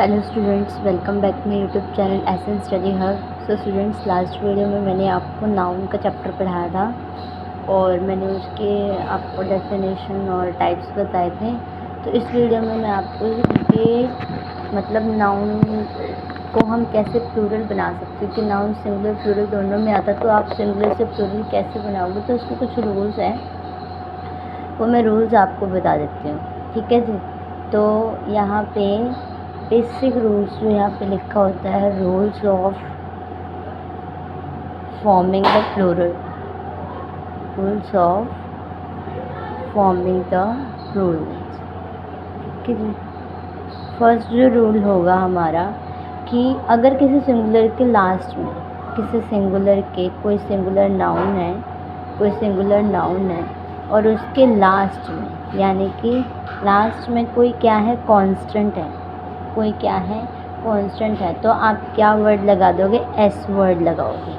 Hello students, welcome back my YouTube channel essence study hub. So students, last video में मैंने आपको noun का chapter पढ़ाया था और मैंने उसके आपको डेफिनेशन और टाइप्स बताए थे। तो इस वीडियो में मैं आपको ये मतलब नाउन को हम कैसे प्लूरल बना सकते हैं कि नाउन सिंगुलर प्लूरल दोनों में आता, तो आप सिंगुलर से प्लूरल कैसे बनाओगे। तो उसके कुछ रूल्स हैं, वो मैं रूल्स आपको बता देती हूँ, ठीक है जी। तो यहाँ पे बेसिक रूल्स जो यहाँ पे लिखा होता है, rules of forming the plural, rules of forming the plural, ठीक है जी। फर्स्ट जो रूल होगा हमारा कि अगर किसी सिंगुलर के लास्ट में, किसी सिंगुलर के कोई सिंगुलर नाउन है, कोई सिंगुलर नाउन है और उसके लास्ट में, यानी कि लास्ट में कोई क्या है, कांस्टेंट है, कोई क्या है, कांस्टेंट है, तो आप क्या वर्ड लगा दोगे, एस वर्ड लगाओगे।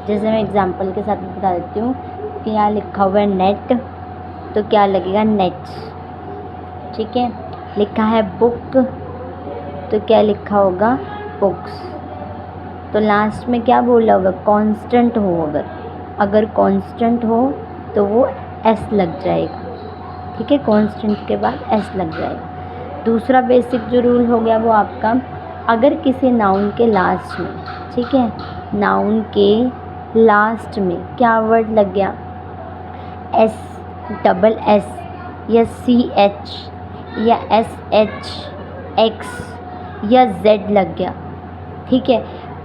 जैसे मैं एग्जांपल के साथ बता देती हूँ कि यहाँ लिखा हुआ है नेट, तो क्या लगेगा, नेट्स, ठीक है। लिखा है बुक, तो क्या लिखा होगा, बुक्स। तो लास्ट में क्या बोला होगा, कांस्टेंट हो, अगर कांस्टेंट हो तो वो एस लग जाएगा, ठीक है, कांस्टेंट के बाद एस लग जाएगा। दूसरा बेसिक जो रूल हो गया वो आपका, अगर किसी नाउन के लास्ट में, ठीक है, नाउन के लास्ट में क्या वर्ड लग गया, एस, डबल एस या सी एच या एस एच एक्स या जेड लग गया, ठीक है,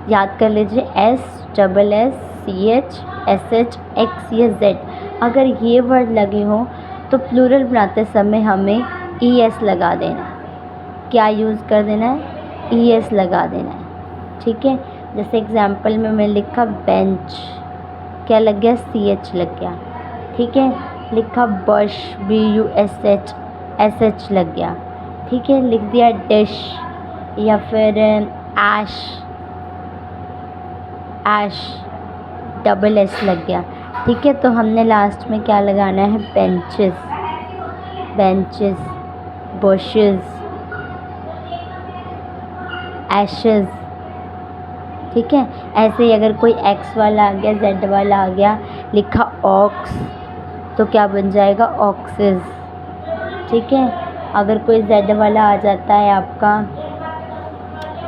याद कर लीजिए, S, double S, C H, S H, X या जेड, अगर ये वर्ड लगे हों तो प्लूरल बनाते समय हमें ई एस लगा देना है। क्या यूज़ कर देना है, ई एस लगा देना है, ठीक है। जैसे एग्जांपल में मैं लिखा बेंच, क्या लग गया, सी एच लग गया, ठीक है। लिखा बश, बी यू एस एच लग गया, ठीक है। लिख दिया डिश या फिर ऐश, ऐश, डबल एस लग गया, ठीक है। तो हमने लास्ट में क्या लगाना है, बेंचेस, बेंचेस, बुशेस, एशेस, ठीक है। ऐसे ही अगर कोई एक्स वाला आ गया, जेड वाला आ गया, लिखा ऑक्स, तो क्या बन जाएगा, ऑक्सेस, ठीक है। अगर कोई जेड वाला आ जाता है आपका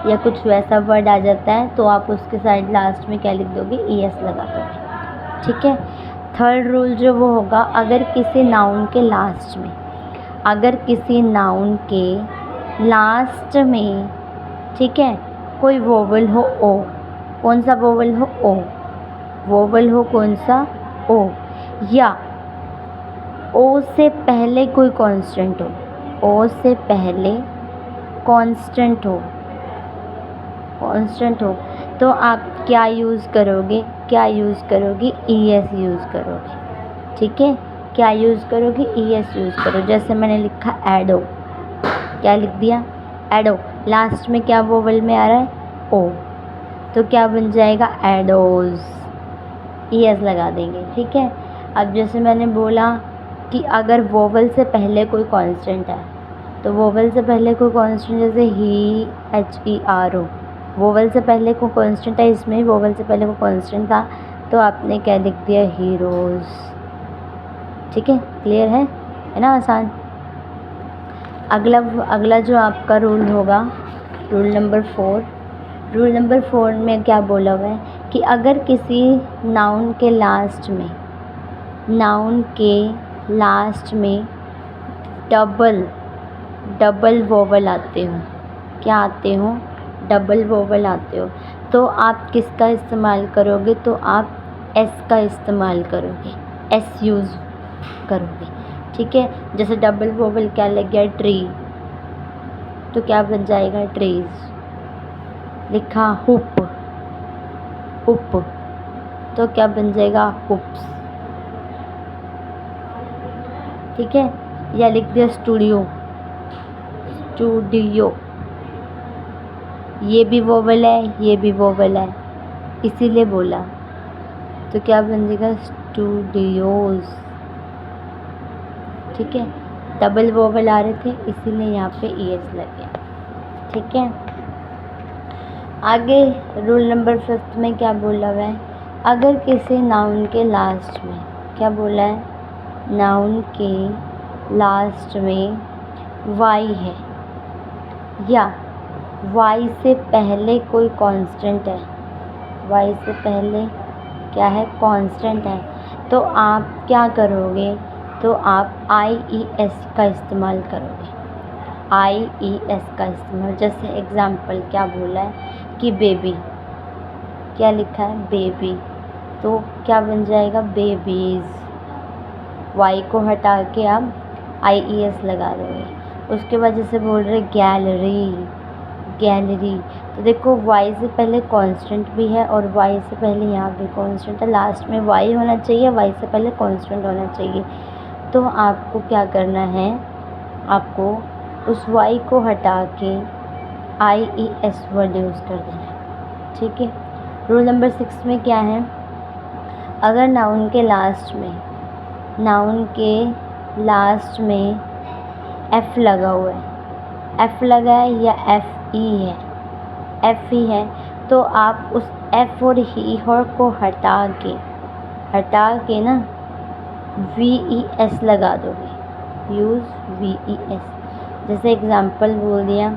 या कुछ वैसा वर्ड आ जाता है तो आप उसके साइड लास्ट में क्या लिख दोगे, ई एस लगा दोगे, ठीक है। थर्ड रूल जो वो होगा, अगर किसी नाउन के लास्ट में, अगर किसी नाउन के लास्ट में, ठीक है, कोई वोवल हो, ओ, कौन सा वोवल हो, ओ, वोवल हो कौन सा, ओ, या ओ से पहले कोई कांस्टेंट हो, ओ से पहले कांस्टेंट हो, कांस्टेंट हो, तो आप क्या यूज़ करोगे, क्या यूज़ करोगे, ई एस यूज़ करोगे, ठीक है। क्या यूज़ करोगे, ई एस यूज़ करो। जैसे मैंने लिखा एडो, क्या लिख दिया, एडो, लास्ट में क्या वोवल में आ रहा है, ओ, तो क्या बन जाएगा, एडोज, ई एस लगा देंगे, ठीक है। अब जैसे मैंने बोला कि अगर वोवल से पहले कोई कांस्टेंट है, तो वोवल से पहले कोई कांस्टेंट, जैसे ही, H E R O, vowel से पहले कोई कांस्टेंट है, इसमें वोवल से पहले कोई कांस्टेंट था, तो आपने क्या लिख दिया, हीरोज़, ठीक है। क्लियर है ना, आसान। अगला जो आपका रूल होगा, रूल नंबर 4, रूल नंबर 4 में क्या बोला हुआ है कि अगर किसी नाउन के लास्ट में, नाउन के लास्ट में डबल वोवल आते हो, क्या आते हो, डबल वोवल आते हो, तो आप किसका इस्तेमाल करोगे, तो आप एस का इस्तेमाल करोगे, एस यूज़ करोगे, ठीक है। जैसे डबल वोवल क्या लग गया, ट्री, तो क्या बन जाएगा, ट्रीज। लिखा हुप, हुप, तो क्या बन जाएगा, हुप्स, ठीक है। या लिख दिया स्टूडियो, स्टूडियो, ये भी वोवल है, ये भी वोवल है, इसीलिए बोला, तो क्या बन जाएगा, स्टूडियोज़, ठीक है। डबल वोवल आ रहे थे इसीलिए यहाँ पे ई एस लग गया, ठीक है। आगे रूल नंबर 5 में क्या बोला हुआ है, अगर किसी नाउन के लास्ट में, क्या बोला है, नाउन के लास्ट में वाई है या वाई से पहले कोई कांस्टेंट है, वाई से पहले क्या है, कांस्टेंट है, तो आप क्या करोगे, तो आप IES का इस्तेमाल करोगे, IES का इस्तेमाल। जैसे एग्जाम्पल क्या बोला है कि बेबी, क्या लिखा है, बेबी, तो क्या बन जाएगा, बेबीज़, वाई को हटा के आप IES लगा दोगे। उसके बाद जैसे बोल रहे गैलरी, गैलरी, तो देखो वाई से पहले कांस्टेंट भी है और वाई से पहले यहाँ भी कांस्टेंट है, लास्ट में वाई होना चाहिए, वाई से पहले कांस्टेंट होना चाहिए। तो आपको क्या करना है, आपको उस वाई को हटा के IES वर्ड यूज़ कर देना है, ठीक है। रूल नंबर 6 में क्या है, अगर नाउन के लास्ट में, नाउन के लास्ट में F लगा हुआ है, F लगा है या FE है, FE है, तो आप उस F और ही को हटा के ना VES लगा दोगे, यूज़ VES। जैसे एग्जाम्पल बोल दिया,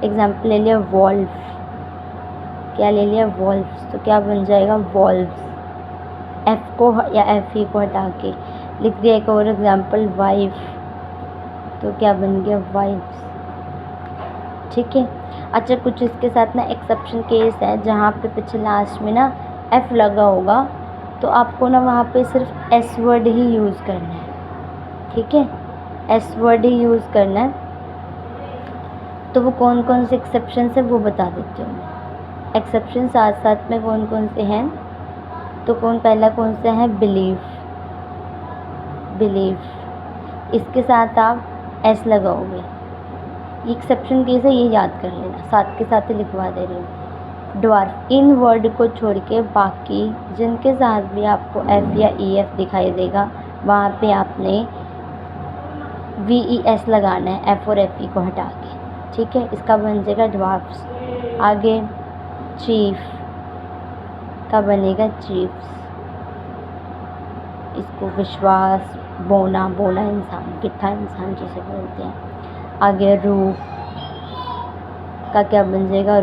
एग्जाम्पल ले लिया वॉल्व, क्या ले लिया, वॉल्व्स, तो क्या बन जाएगा, वॉल्व्स, F को या FE को हटा के लिख दिया। एक और एग्जाम्पल वाइफ, तो क्या बन गया, वाइफ्स, ठीक है। अच्छा, कुछ इसके साथ ना एक्सेप्शन केस है जहाँ पे पीछे लास्ट में ना F लगा होगा, तो आपको ना वहाँ पे सिर्फ S वर्ड ही यूज़ करना है, ठीक है, S वर्ड ही यूज़ करना है। तो वो कौन कौन से एक्सेप्शन है वो बता देती हूँ मैं। एक्सेप्शन साथ साथ में कौन कौन से हैं, तो पहला कौन सा है, बिलीव, इसके साथ आप S लगाओगे, एक्सेप्शन केस है, ये याद कर लेना, साथ के साथ ही लिखवा दे रही हूँ। ड्वार्फ, इन वर्ड को छोड़ के बाकी जिनके साथ भी आपको F या EF दिखाई देगा वहाँ पे आपने VES लगाना है, F और FE को हटा के, ठीक है। इसका बन जाएगा ड्वार्फ्स। आगे चीफ का बनेगा चीफ्स, इसको विश्वास, बोना इंसान, किट्ठा इंसान जिसे बोलते हैं। आगे रूफ का क्या बन जाएगा,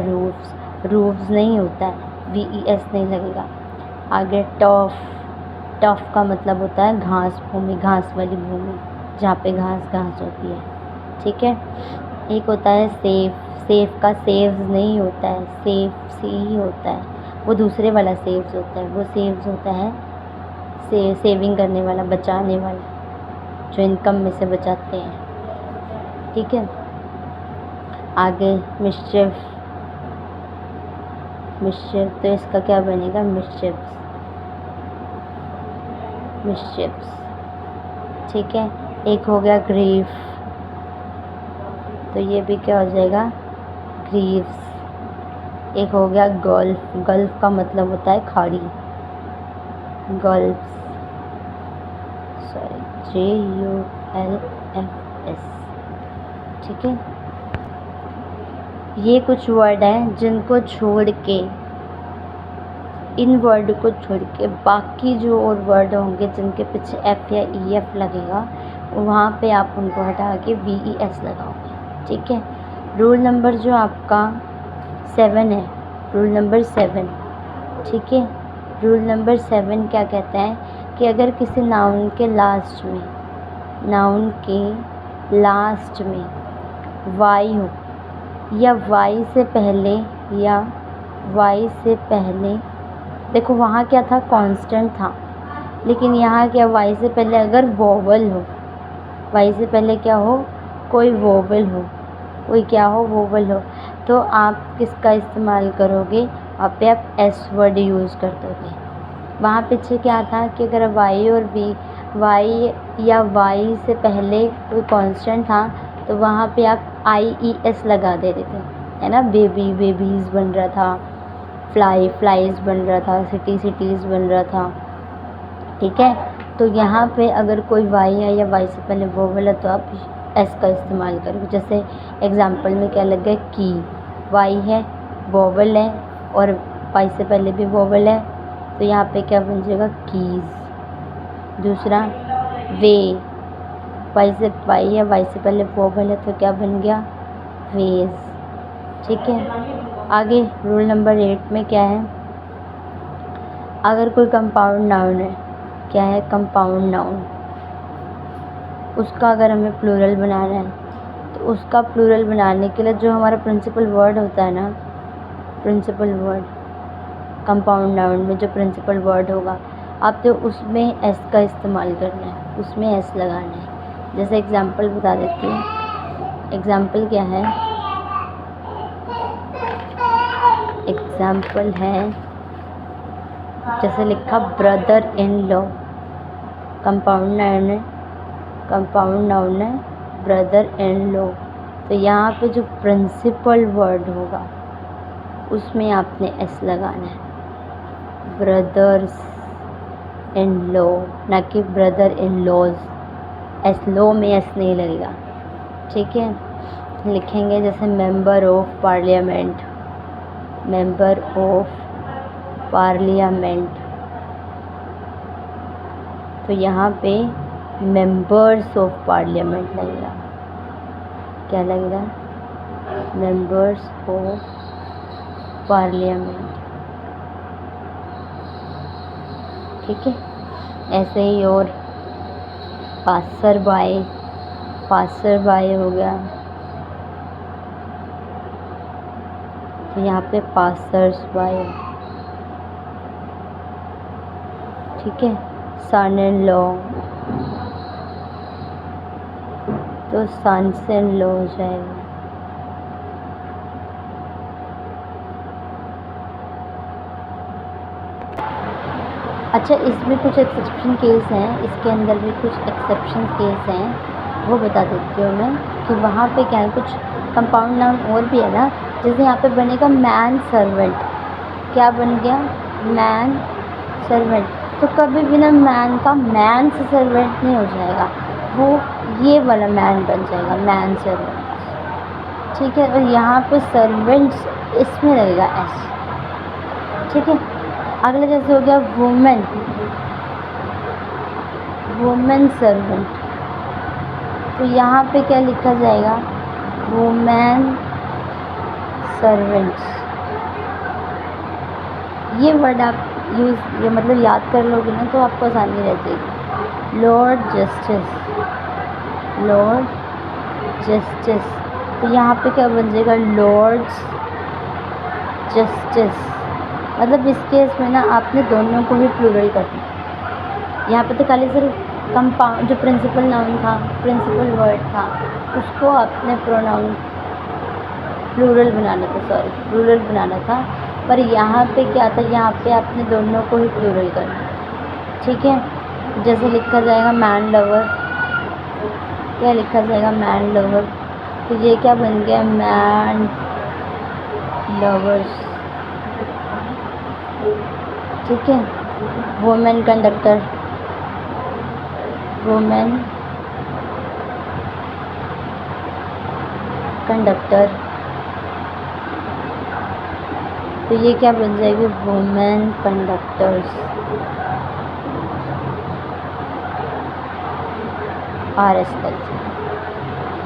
रूफ्स नहीं होता है, VES नहीं लगेगा। आगे टफ का मतलब होता है घास भूमि, घास वाली भूमि जहाँ पे घास होती है, ठीक है। एक होता है सेफ का सेव्स नहीं होता है, सेफ से ही होता है, वो दूसरे वाला सेव्स होता है, वो सेव्स होता है सेविंग करने वाला, बचाने वाला, जो इनकम में से बचाते हैं, ठीक है। आगे मिस्चिफ, तो इसका क्या बनेगा, मिस्चिफ्स, ठीक है। एक हो गया ग्रीफ, तो ये भी क्या हो जाएगा, ग्रीव्स। एक हो गया गल्फ का मतलब होता है खाड़ी, गल्फ्स, GULFS, ठीक है। ये कुछ वर्ड हैं जिनको छोड़ के, इन वर्ड को छोड़ के बाकी जो और वर्ड होंगे जिनके पीछे F या EF लगेगा वहाँ पे आप उनको हटा के VES लगाओगे, ठीक है। रूल नंबर जो आपका 7 है, रूल नंबर 7, ठीक है। रूल नंबर 7 क्या कहता है कि अगर किसी नाउन के लास्ट में वाई हो या वाई से पहले, देखो वहाँ क्या था, कांस्टेंट था, लेकिन यहाँ क्या, वाई से पहले अगर वोवल हो, वाई से पहले क्या हो, कोई वोवल हो, वोवल हो, तो आप किसका इस्तेमाल करोगे, वहाँ पे आप S वर्ड यूज़ कर दोगे। वहाँ पीछे क्या था कि अगर वाई या वाई से पहले कोई कांस्टेंट था तो वहाँ पे आप IES लगा देते थे, है ना। बेबीज़ बन रहा था, फ्लाइज़ बन रहा था, सिटीज़ बन रहा था, ठीक है। तो यहाँ पे अगर कोई वाई है या वाई से पहले वोवल है तो आप S का इस्तेमाल करोगे। जैसे एग्जाम्पल में क्या लग गया, की, वाई है, वोवल है, और वाई से पहले भी वोवल है, तो यहाँ पे क्या बन जाएगा, कीज़। दूसरा वे, वाई है, वाई से पहले वोवल है, तो क्या बन गया, वेज। ठीक है। आगे रूल नंबर 8 में क्या है, अगर कोई कंपाउंड नाउन है, क्या है, कंपाउंड नाउन, उसका अगर हमें प्लूरल बनाना है, तो उसका प्लूरल बनाने के लिए जो हमारा प्रिंसिपल वर्ड होता है ना, प्रिंसिपल वर्ड, कंपाउंड नाउन में जो प्रिंसिपल वर्ड होगा, आपको उसमें एस का इस्तेमाल करना है, उसमें एस लगाना है। जैसे एग्जांपल बता देती हूँ। एग्जांपल क्या है, एग्जांपल है, जैसे लिखा brother in law, compound noun है, कंपाउंड नाउन है ब्रदर इन लॉ, तो यहाँ पे जो प्रिंसिपल वर्ड होगा उसमें आपने एस लगाना है, ब्रदर्स इन लॉ, ना कि brother in laws. S law में एस नहीं लगेगा। ठीक है। लिखेंगे जैसे member of parliament, member of parliament, तो यहाँ पे मेंबर्स ऑफ पार्लियामेंट लगेगा। क्या लगेगा, मेंबर्स ऑफ पार्लियामेंट। ठीक है। ऐसे ही और पासर बाय, पासर बाय हो गया, तो यहाँ पे पासर्स बाय। ठीक है। सन इन लॉ, तो सन्स इन लॉ हो जाएगा। अच्छा, इसमें कुछ एक्सेप्शन केस हैं, इसके अंदर भी कुछ एक्सेप्शन केस हैं, वो बता देती हूँ मैं कि वहाँ पे क्या है, कुछ कंपाउंड नाउन और भी है ना, जैसे यहाँ पे बनेगा मैन सर्वेंट। क्या बन गया, मैन सर्वेंट, तो कभी भी ना मैन का मैन से सर्वेंट नहीं हो जाएगा, वो ये वाला मैन बन जाएगा, मैन सर्वेंट। ठीक है। और यहाँ पे सर्वेंट्स इसमें लगेगा एस। ठीक है। अगला जैसे हो गया वुमेन, वुमेन सर्वेंट, तो यहाँ पे क्या लिखा जाएगा, वुमेन सर्वेंट्स। ये वर्ड आप ये मतलब याद कर लोगे ना तो आपको आसानी रह जाएगी। लॉर्ड जस्टिस, लॉर्ड जस्टिस, तो यहाँ पे क्या बन जाएगा, लॉर्ड्स जस्टिस। मतलब इस केस में ना आपने दोनों को ही प्लूरल करना है। यहाँ पे तो खाली सिर्फ कंपाउंड जो प्रिंसिपल नाउन था, प्रिंसिपल वर्ड था, उसको आपने प्रोनाउन प्लूरल बनाना था, सॉरी प्लूरल बनाना था, पर यहाँ पे क्या था, यहाँ पे आपने दोनों को ही प्लूरल करना है। ठीक है। जैसे लिखा जाएगा मैन लवर, क्या लिखा जाएगा, मैन लवर, तो ये क्या बन गया, मैन लवर्स। ठीक है। वुमेन कंडक्टर, वुमेन कंडक्टर, तो ये क्या बन जाएगी, वुमेन कंडक्टर्स। आर एस लग जाएगा।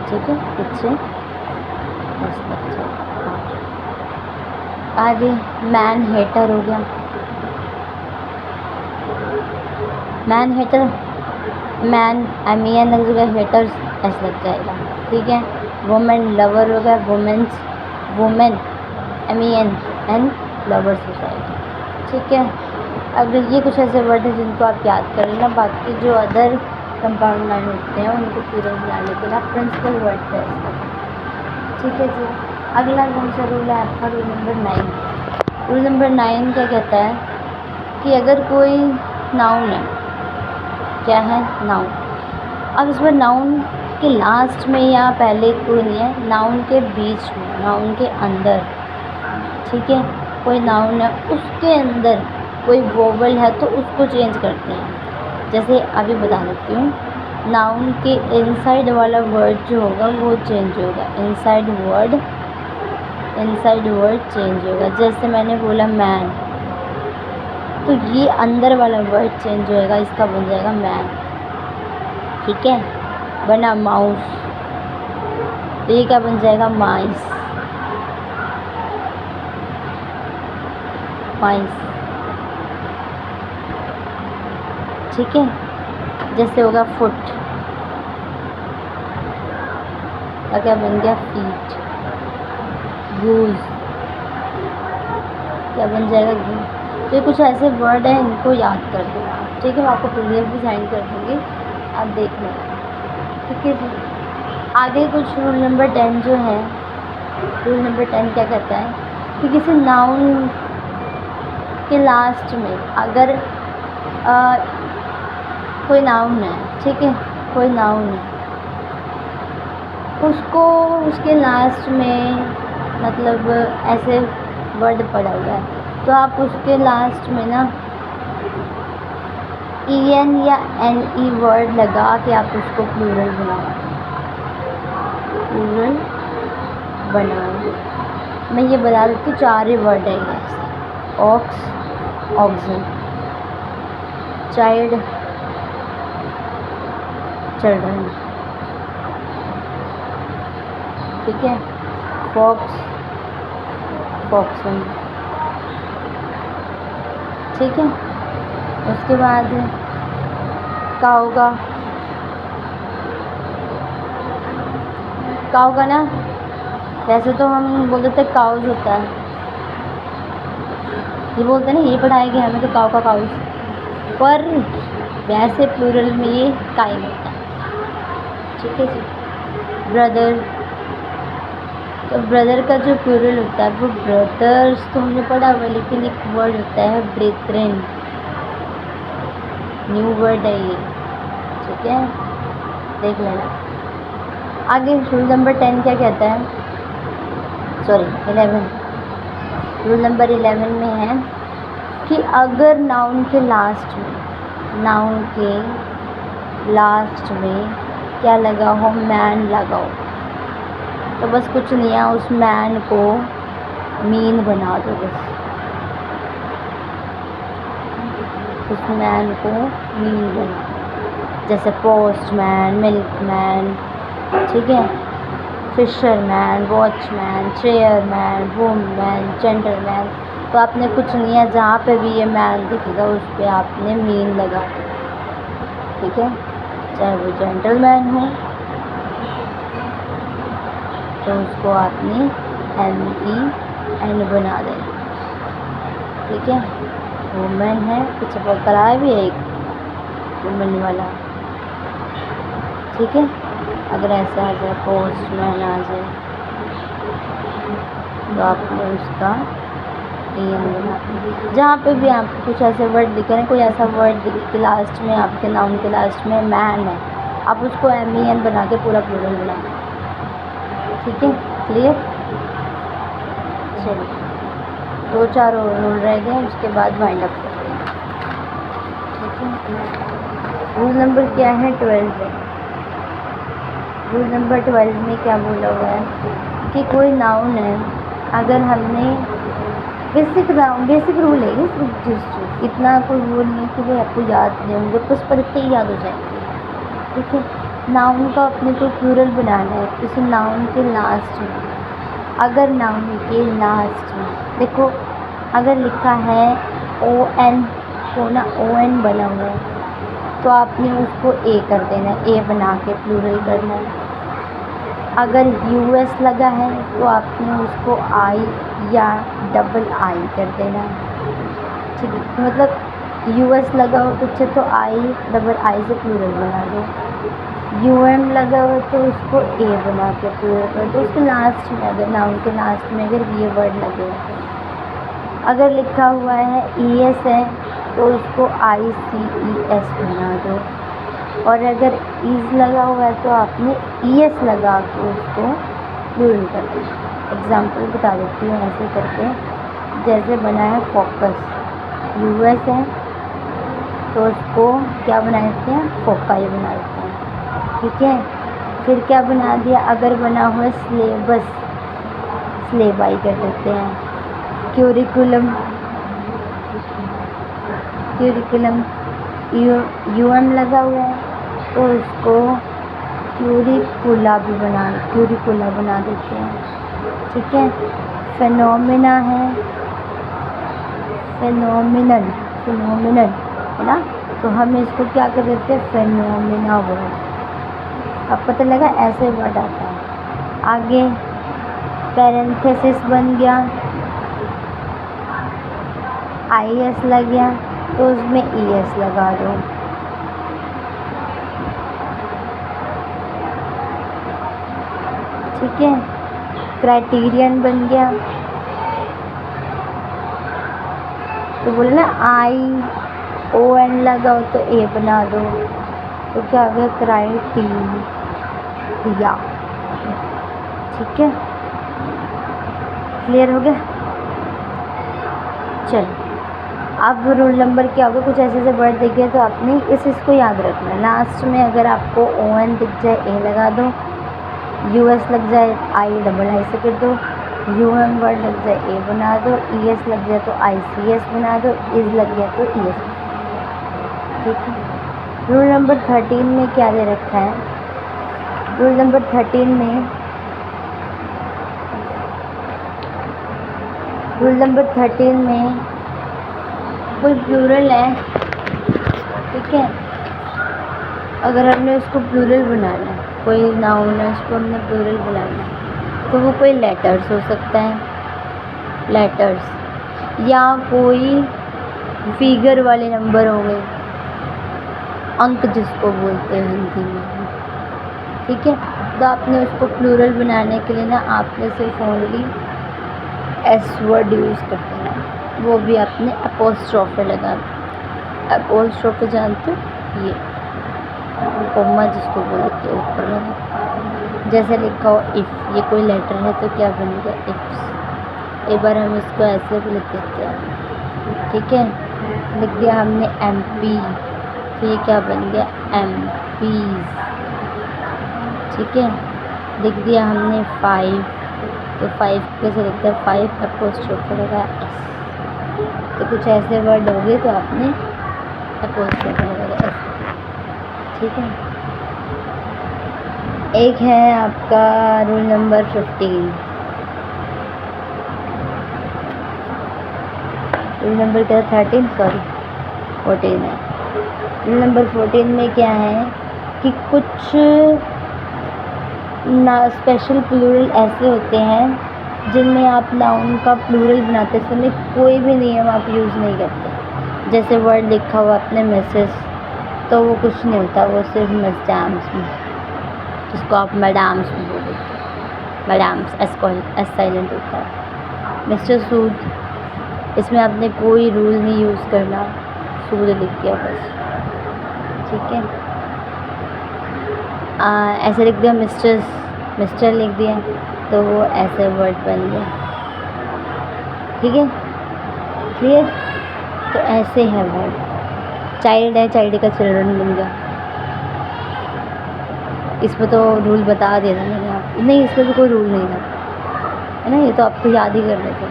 ठीक है। पीछे एस लग जाएगा। आगे मैन हेटर हो गया, मैन हेटर, मैन एम लग जाएगा, हेटर्स एस लग जाएगा। ठीक है। वुमेन लवर हो गया, वुमेन्स, वुमेन एन लवर्स हो जाएगा। ठीक है। अगर ये कुछ ऐसे वर्ड हैं जिनको आप याद कर लेना, बाकी जो अदर कंपाउंड नाउन होते हैं उनको प्लूरल बनाने के लिए प्रिंसिपल वर्ड है इसका। ठीक है जी। अगला कौन सा रूल है आपका, रूल नंबर 9। रूल नंबर 9 क्या कहता है कि अगर कोई नाउन है, क्या है, नाउन, अब इसमें नाउन के लास्ट में या पहले कोई नहीं है, नाउन के बीच में, नाउन के अंदर, ठीक है, कोई नाउन है उसके अंदर कोई वोवल है तो उसको चेंज करते हैं। जैसे अभी बता देती हूँ, नाउन के इनसाइड वाला वर्ड जो होगा वो चेंज होगा, inside word, inside word change होगा। जैसे मैंने बोला मैन, तो ये अंदर वाला वर्ड चेंज होएगा, इसका बन जाएगा मैन। ठीक है, बना माउस, तो ये क्या बन जाएगा माइस। माइस, ठीक है। जैसे होगा फुट, का क्या बन गया फीट। गूज, क्या बन जाएगा गूज। तो ये कुछ ऐसे वर्ड हैं, इनको याद कर दो। ठीक है, मैं आपको PDF भी सेंड कर दूँगी, आप देख लें। ठीक है जी। आगे कुछ रूल नंबर 10 जो है, रूल नंबर 10 क्या कहता है कि किसी नाउन के लास्ट में अगर कोई नाउन है, ठीक है, कोई नाउन है, उसको उसके लास्ट में मतलब ऐसे वर्ड पड़ा हुआ है, तो आप उसके लास्ट में ना EN या NE वर्ड लगा के आप उसको प्लूरल बनाओ, प्लूरल बनाओ। मैं ये बता देती हूँ, 4 ही वर्ड है ये ऐसे, ऑक्स, ऑक्सन, चाइल्ड, चिल्ड्रन, ठीक है, फॉक्स, फॉक्सन, ठीक है। उसके बाद काउगा, काउगा ना वैसे तो हम बोल देते काउज होता है, ये बोलते हैं ना, ये पढ़ाया गया हमें तो काउ का काउज, पर वैसे प्लूरल में ये काइन होता है। ठीक है जी। ब्रदर, तो ब्रदर का जो प्लूरल होता है वो ब्रदर्स तो हमने पढ़ा हुआ है, लेकिन एक वर्ड होता है ब्रेथरेन, न्यू वर्ड है ये। ठीक है, देख लेना। आगे रूल नंबर 10 क्या कहता है, सॉरी 11, रूल नंबर 11 में है कि अगर नाउन के लास्ट में, नाउन के लास्ट में क्या लगा हो, मैन लगा हो, तो बस कुछ नहीं है, उस मैन को मीन बना दो बस, उस मैन को मीन बना दो। जैसे पोस्टमैन, मिल्कमैन, ठीक है, fisherman, watchman, chairman, woman, gentleman. तो आपने कुछ नहीं है, जहाँ पे भी ये मैन दिखेगा उस पर आपने मीन लगा दो। ठीक है, चाहे वो जेंटलमैन हो तो उसको आपने MEN बना देना। ठीक है, वुमेन है, पीछे पर कराया भी है एक वुमेन वाला। ठीक है, अगर ऐसा आ जाए पोस्टमैन आ जाए तो आपने उसका EN बना दिया। जहाँ पे भी आपको कुछ ऐसे वर्ड दिखे ना, कोई ऐसा वर्ड दिखे कि लास्ट में आपके नाउन के लास्ट में मैन है, आप उसको MEN बना के पूरा प्लूरल बना दें। ठीक है, क्लियर। चलिए, 2-4 और रूल रह गए, उसके बाद वाइंड अप करते हैं। ठीक है, रूल नंबर क्या है 12 है। रूल नंबर 12 में क्या बोला हुआ है कि कोई नाउन है, अगर हमने बेसिक रूल है ये, सिर्फ इतना कोई रूल नहीं कि भाई आपको याद नहीं होंगे, बस पढ़ते ही याद हो जाएंगे। ठीक है, नाउन का अपने को प्लूरल बनाना है, इस नाउन के लास्ट में, अगर नाउन के लास्ट में देखो, अगर लिखा है ON को ना, ON बना हुआ है, तो आपने उसको A कर देना है, A बना के प्लूरल करना है। अगर US लगा है तो आपने उसको I या I कर देना है। ठीक है, मतलब US लगा हो पीछे तो I से प्लूरल बना दो, UM लगा हो तो उसको A बना के प्लूरल कर दो। उसके लास्ट में, अगर नाउन के लास्ट में अगर ये वर्ड लगे, अगर लिखा हुआ है ES है तो उसको ICES बना दो, और अगर ईज लगा हुआ है तो आपने ES लगा के उसको प्लूरल कर दो। एग्जाम्पल बता देती हूँ ऐसे करके, जैसे बना है फोकस, US है तो उसको क्या बना देते हैं, फोकाई बना देते हैं। ठीक है, फिर क्या बना दिया, अगर बना हुआ है सिलेबस, सिलेबाई कर देते हैं। क्यूरिकुलम यूएम लगा हुआ है तो इसको क्यूरिकुला बना देते हैं। ठीक है। फेनोमेना है, फेनोमिनल है ना, तो हम इसको क्या कर देते हैं, फेनोमेना वर्ड। अब पता लगा, ऐसे वर्ड आता है। आगे पैरेंथेसिस बन गया, IS लग गया तो उसमें ES लगा दो। ठीक है। क्राइटेरियन बन गया, तो बोले ना ION लगाओ तो A बना दो, तो क्या हो गया, क्राइटेरिया। ठीक है, क्लियर हो गया। चलो, अब रूल नंबर क्या होगा, कुछ ऐसे ऐसे वर्ड देखिए तो आपने इसको याद रखना है। लास्ट में अगर आपको ON दिख जाए A लगा दो, US लग जाए I से कर दो, UM वर्ड लग जाए A बना दो, ES लग जाए तो ICS बना दो, IS लग गया तो ES। ठीक है। रूल नंबर 13 में क्या दे रखा है, रूल नंबर 13 में कोई प्लूरल है, ठीक है, अगर हमने उसको प्लूरल बनाना है, कोई नाउन है उसको हमने प्लूरल बनाना है, तो वो कोई लेटर्स हो सकता है, लेटर्स, या कोई फिगर वाले नंबर हो गए, अंक जिसको बोलते हैं हिंदी में। ठीक है, तो आपने उसको प्लूरल बनाने के लिए ना आपने सिर्फ ओनली S वर्ड यूज़ करते हैं, वो भी आपने अपोस्ट्रोफे लगा, अपोस्ट्रोफे जानते हो, ये कोमा जिसको बोलते हैं ऊपर लगा, जैसे लिखा हो इफ़, ये कोई लेटर है तो क्या बन गया, इफ्स। एक बार हम इसको ऐसे भी लिख देते हैं। ठीक है, लिख दिया हमने MP, तो ये क्या बन गया, MPs। ठीक है, लिख दिया हमने 5, तो 5 कैसे लिखते हैं, 5 अपोस्ट्रोफे लगा S। तो कुछ ऐसे वर्ड हो गए तो आपने अपोस्ट्रोफे लगा S। ठीक है। एक है आपका रूल नंबर 15, रूल नंबर क्या, 14 है। रूल नंबर 14 में क्या है कि कुछ ना स्पेशल प्लूरल ऐसे होते हैं जिनमें आप नाउन का प्लूरल बनाते समय कोई भी नियम आप यूज़ नहीं करते। जैसे वर्ड लिखा हुआ अपने मिसेस, तो वो कुछ नहीं होता, वो सिर्फ मैडम्स में, जिसको आप मैडम्स में बोल देते हैं, मैडम्स एस साइलेंट होता है। मिस्टर सूद, इसमें आपने कोई रूल नहीं यूज़ करना, सूद लिख दिया बस। ठीक है। ऐसे लिख दिया मिस्टर लिख दिया, तो वो ऐसे वर्ड बन गया। ठीक है, क्लियर। तो ऐसे है वर्ड। चाइल्ड है, चाइल्ड का चिल्ड्रन बन गया। इसमें तो रूल बता दिया था मैंने आपको, नहीं इसमें भी कोई रूल नहीं था, है ना, ये तो आपको याद ही करने थे,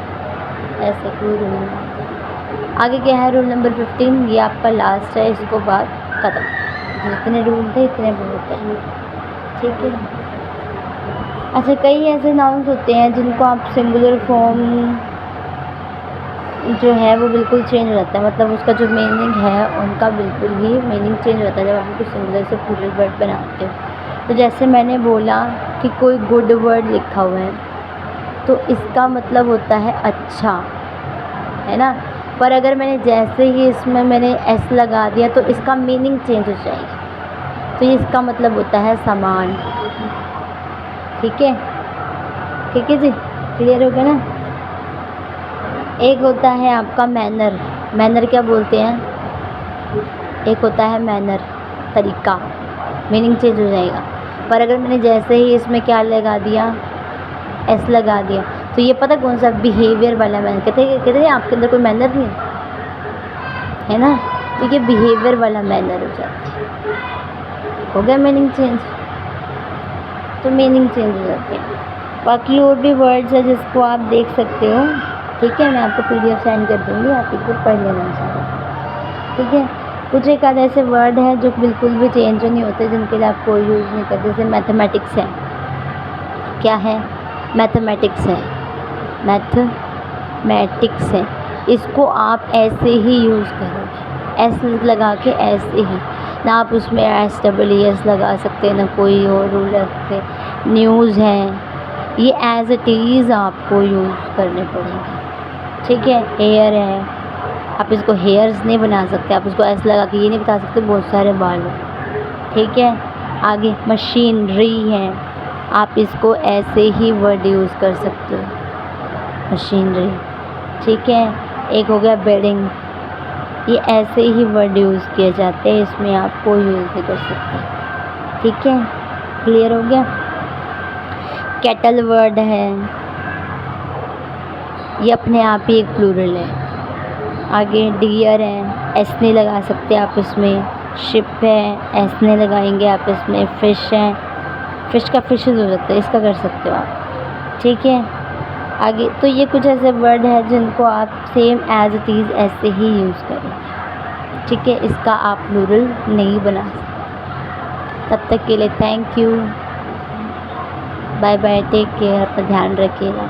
ऐसे कोई रूल नहीं। आगे क्या है, रूल नंबर 15, ये आपका लास्ट है, इसको बाद ख़त्म, जितने रूल थे इतने बहुत हैं। ठीक है। अच्छा, कई ऐसे नाउन्स होते हैं जिनको आप सिंगुलर फॉर्म जो है वो बिल्कुल चेंज हो जाता है, मतलब उसका जो मीनिंग है उनका बिल्कुल ही मीनिंग चेंज होता है जब आप उनको सिंगुलर से प्लूरल वर्ड बनाते हो। तो जैसे मैंने बोला कि कोई गुड वर्ड लिखा हुआ है, तो इसका मतलब होता है अच्छा, है ना, पर अगर मैंने जैसे ही इसमें मैंने S लगा दिया तो इसका मीनिंग चेंज हो जाएगी, तो ये इसका मतलब होता है समान। ठीक है, ठीक है जी, क्लियर हो गया ना। एक होता है आपका मैनर क्या बोलते हैं, एक होता है मैनर, तरीका, मीनिंग चेंज हो जाएगा। पर अगर मैंने जैसे ही इसमें क्या लगा दिया, S लगा दिया, तो ये पता कौन सा, बिहेवियर वाला मैनर। कहते हैं आपके अंदर कोई मैनर नहीं है ना, तो ये बिहेवियर वाला मैनर हो जाता है। हो गया मीनिंग चेंज, तो मीनिंग चेंज हो जाती है। बाकी और भी वर्ड्स है जिसको आप देख सकते हो, ठीक है। मैं आपको PDF सेंड कर दूँगी, आप एक बार पढ़ लेना सारा, ठीक है। कुछ एक आधे ऐसे वर्ड हैं जो बिल्कुल भी चेंज नहीं होते, जिनके लिए आप कोई यूज़ नहीं करते। जैसे मैथमेटिक्स है, क्या है? मैथमेटिक्स है, मैथमेटिक्स है। इसको आप ऐसे ही यूज़ करोगे, एस लगा के ऐसे ही, ना आप उसमें SEES लगा सकते, ना कोई और रूल रखते। न्यूज़ है, ये एज इट इज़ आपको यूज़ करने पड़ेंगे, ठीक है। हेयर है, आप इसको हेयर्स नहीं बना सकते, आप इसको ऐसे लगा के ये नहीं बता सकते बहुत सारे बाल हो, ठीक है। आगे मशीनरी है, आप इसको ऐसे ही वर्ड यूज़ कर सकते हो, मशीनरी, ठीक है। एक हो गया बिल्डिंग, ये ऐसे ही वर्ड यूज़ किए जाते हैं, इसमें आप कोई यूज़ नहीं कर सकते, ठीक है। क्लियर हो गया? कैटल वर्ड है, ये अपने आप ही एक प्लूरल है। आगे डियर है, एस नहीं लगा सकते आप इसमें। शिप है, एस नहीं लगाएंगे आप इसमें। फ़िश है, फ़िश का फ़िशेज़ हो सकता है, इसका कर सकते हो आप, ठीक है। आगे तो ये कुछ ऐसे वर्ड है जिनको आप सेम एज इट इज़ ऐसे ही यूज़ करें, ठीक है। इसका आप प्लूरल नहीं बना सकते। तब तक के लिए thank you, bye bye, take care, अपना ध्यान रखिएगा।